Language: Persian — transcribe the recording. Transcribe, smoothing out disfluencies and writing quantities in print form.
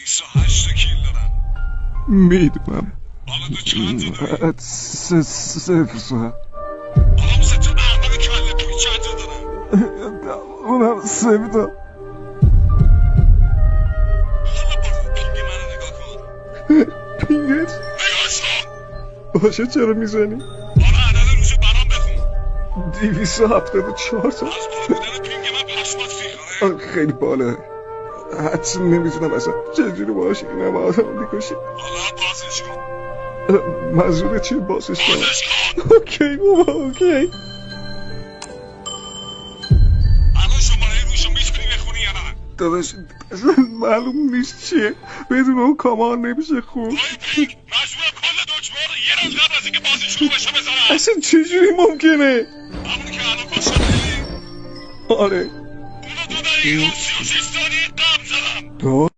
28 تا کیل دارن. میدونم. حالا تو چند تا داری؟ صفر ساعت. آقا مثل تو احمق کله پوی چند تا دارن؟ اونم 3 تا. حالا برو پینگ منو نگاه کن. پینگت؟ نگاهش کن. باشه چرا میزنی؟ حالا عدد روشو برام بخون. 274 تا. از بالا بودن پینگ من پشمات ریخاره. خیلی باله. حدس نمیتونم اصلا چجوری باشه اینم آدم میکشی. حالا بازش کن. منظور چیه بازش کنم؟ بازش کن. اوکی بابا اوکی. الان شماره روشو میتونی بخونی یا نه؟ داداش اصلا معلوم نیست چیه، بدون اون کامان نمیشه خوب. آی پینگ مجبورم کل دکمه رو یه روز قبل از اینکه بازی شروع بشه بزنم. اصلا چجوری ممکنه؟ همونی که الان کشتم دیدی؟ آره اونو 2 دقیقه و 36 ثانیه قبل زدم.